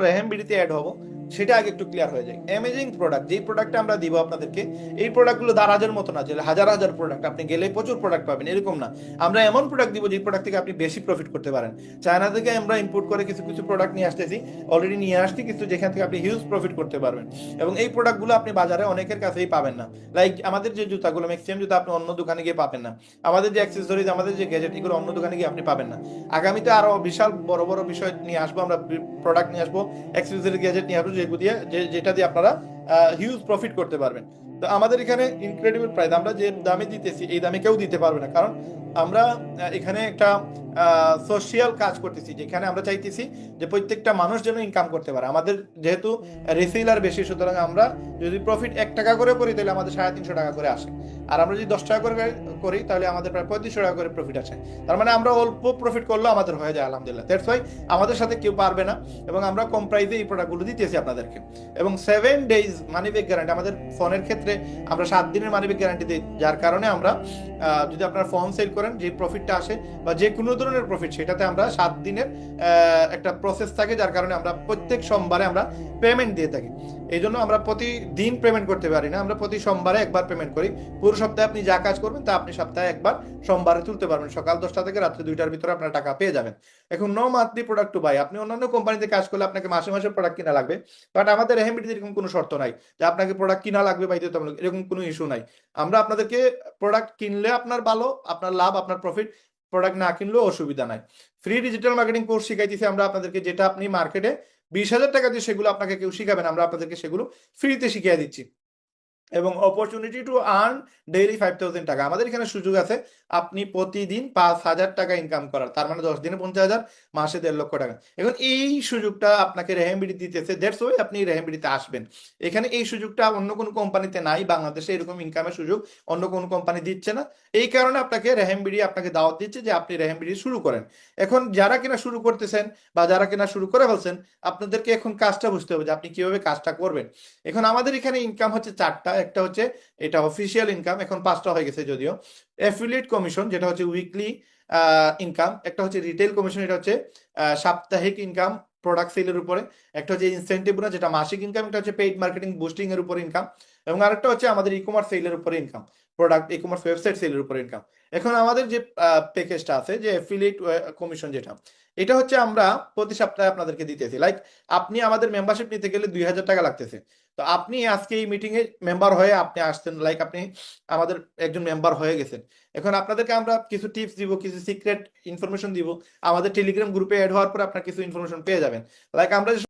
রেহেম বিডিতে add হবো সেটা আগে একটু ক্লিয়ার হয়ে যায়। অ্যামেজিং প্রোডাক্ট, যেই প্রোডাক্টটা আমরা দিব আপনাদেরকে, এই প্রোডাক্টগুলো দারাজের মতো না যে হাজার হাজার প্রোডাক্ট আপনি গেলে প্রচুর প্রোডাক্ট পাবেন, এরকম না। আমরা এমন প্রোডাক্ট দিব যে প্রোডাক্ট থেকে আপনি বেশি প্রফিট করতে পারেন। চায়না থেকে আমরা ইম্পোর্ট করে কিছু কিছু প্রোডাক্ট নিয়ে আসতেছি, অলরেডি নিয়ে আসছি কিছু, যেখান থেকে আপনি হিউজ প্রফিট করতে পারবেন। এবং এই প্রোডাক্টগুলো আপনি বাজারে অনেকের কাছেই পাবেন না। লাইক আমাদের যে জুতাগুলো, ম্যাক্সিমাম জুতা আপনি অন্য দোকানে গিয়ে পাবেন না। আমাদের যে অ্যাক্সেসরিজ, আমাদের যে গ্যাজেট, এগুলো অন্য দোকানে গিয়ে আপনি পাবেন না। আগামীতে আরো বিশাল বড় বড় বিষয় নিয়ে আসবো আমরা, প্রোডাক্ট নিয়ে আসবো, অ্যাক্সেসরি গ্যাজেট নিয়ে আসবো, যেগুলো দিয়ে যেটা দিয়ে আপনারা হিউজ প্রফিট করতে পারবেন। তো আমাদের এখানে ইনক্রেডিবল প্রাইস, আমরা যে দামে দিতেছি এই দামে কেউ দিতে পারবে না, কারণ আমরা এখানে একটা সোশিয়াল কাজ করতেছি, যেখানে আমরা চাইতেছি যে প্রত্যেকটা মানুষ যেন ইনকাম করতে পারে। আমাদের যেহেতু রিসেলার বেশি, সুতরাং আমরা যদি প্রফিট 1 টাকা করে করি তাহলে আমাদের 350 টাকা করে আসে। আর আমরা যদি 10 টাকা করে করি তাহলে আমাদের প্রায় 3500 টাকা করে প্রফিট আসে। তার মানে আমরা অল্প প্রফিট করলেও আমাদের হয়ে যায় আলহামদুলিল্লাহ। দ্যাটস ওয়াই আমাদের সাথে কেউ পারবে না, এবং আমরা কম প্রাইসে এই প্রোডাক্টগুলো দিতেছি আপনাদেরকে। এবং 7 days মানি ব্যাক গ্যারান্টি, আমাদের ফোনের ক্ষেত্রে আমরা 7 দিনের মানি ব্যাক গ্যারান্টি দিই, যার কারণে আমরা যদি আপনার ফোন সেল করেন, যে প্রফিটটা আসে বা যে কোনো ধরনের প্রফিট, সেটাতে আমরা 7 দিনের একটা প্রসেস থাকে, যার কারণে আমরা প্রত্যেক সোমবারে আমরা পেমেন্ট দিয়ে থাকি। এই জন্য আমরা প্রতিদিন পেমেন্ট করতে পারি না, আমরা প্রতি সোমবারে একবার পেমেন্ট করি। পুরো সপ্তাহে আপনি যা কাজ করবেন তা আপনি সপ্তাহে একবার সোমবারে তুলতে পারবেন, সকাল 10টা থেকে রাত্রি 2টার ভিতরে আপনার টাকা পেয়ে যাবেন। এখন no monthly product to buy, আপনি অন্যান্য কোম্পানিতে কাজ করলে আপনাকে মাসে মাসে প্রোডাক্ট কিনা লাগবে, বাট আমাদের রেহেমিডিতে এরকম কোনো শর্ত নাই যে আপনাকে প্রোডাক্ট কিনা লাগবে বাধ্যতামূলক, এরকম কোনো ইস্যু নাই। আমরা আপনাদেরকে প্রোডাক্ট কিনলে আপনার ভালো, আপনার লাভ, আপনার প্রফিট, প্রোডাক্ট না কিনলেও অসুবিধা নাই। ফ্রি ডিজিটাল মার্কেটিং কোর্স শিখাইতেছি আমরা আপনাদেরকে, যেটা আপনি মার্কেটে 20,000 টাকা দিয়ে সেগুলো আপনাকে কেউ শিখাবেন, আমরা আপনাদেরকে সেগুলো ফ্রিতে শিখিয়ে দিচ্ছি। এবং অপরচুনিটি টু আর্ন ডেইলি 5,000 টাকা, আমাদের এখানে সুযোগ আছে আপনি প্রতিদিন 5,000 টাকা ইনকাম করার, তার মানে 10 দিনে 50,000, মাসে 1.5 লক্ষ টাকা। এখন এই সুযোগটা আপনাকে রেহেমবিডি দিতেছে, দ্যাটস ওয়াই আপনি রেহেমবিডিতে আসবেন। এখানে এই সুযোগটা অন্য কোনো কোম্পানিতে নাই, বাংলাদেশে এরকম ইনকামের সুযোগ অন্য কোনো কোম্পানি দিচ্ছে না। এই কারণে আপনাকে রেহেমবিডি আপনাকে দাওয়াত দিচ্ছে যে আপনি রেহেমবিডি শুরু করেন। এখন যারা কিনা শুরু করতেছেন বা যারা কিনা শুরু করে ফেলছেন, আপনাদেরকে এখন কাজটা বুঝতে হবে যে আপনি কিভাবে কাজটা করবেন। এখন আমাদের এখানে ইনকাম হচ্ছে 4টা, একটা হচ্ছে এটা অফিসিয়াল ইনকাম, এখন 5টা হয়ে গেছে যদিও। অ্যাফিলিয়েট কমিশন, যেটা হচ্ছে উইকলি ইনকাম। একটা হচ্ছে রিটেল কমিশন, এটা হচ্ছে সাপ্তাহিক ইনকাম প্রোডাক্ট সেলের উপরে। একটা হচ্ছে ইনসেন্টিভ বোনাস, যেটা মাসিক ইনকাম। একটা হচ্ছে পেইড মার্কেটিং বুস্টিং এর উপর ইনকাম। এবং আরেকটা হচ্ছে আমাদের ই কমার্স সেলের উপরে income, product e commerce website সেলের উপরে ইনকাম। এখন আমাদের যে প্যাকেজটা আছে, যে অ্যাফিলিয়েট কমিশন, যেটা এটা হচ্ছে আমরা প্রতি সপ্তাহে আপনাদেরকে দিতেছি। লাইক আপনি আমাদের মেম্বারশিপ নিতে গেলে 2,000 টাকা লাগতেছে। তো আপনি আজকে এই মিটিং এ মেম্বার হয়ে আপনি আসছেন, লাইক আপনি আমাদের একজন মেম্বার হয়ে গেছেন। এখন আপনাদেরকে আমরা কিছু টিপস দিব, কিছু সিক্রেট ইনফরমেশন দিব। আমাদের টেলিগ্রাম গ্রুপে অ্যাড হওয়ার পর আপনার কিছু ইনফরমেশন পেয়ে যাবেন। লাইক আমরা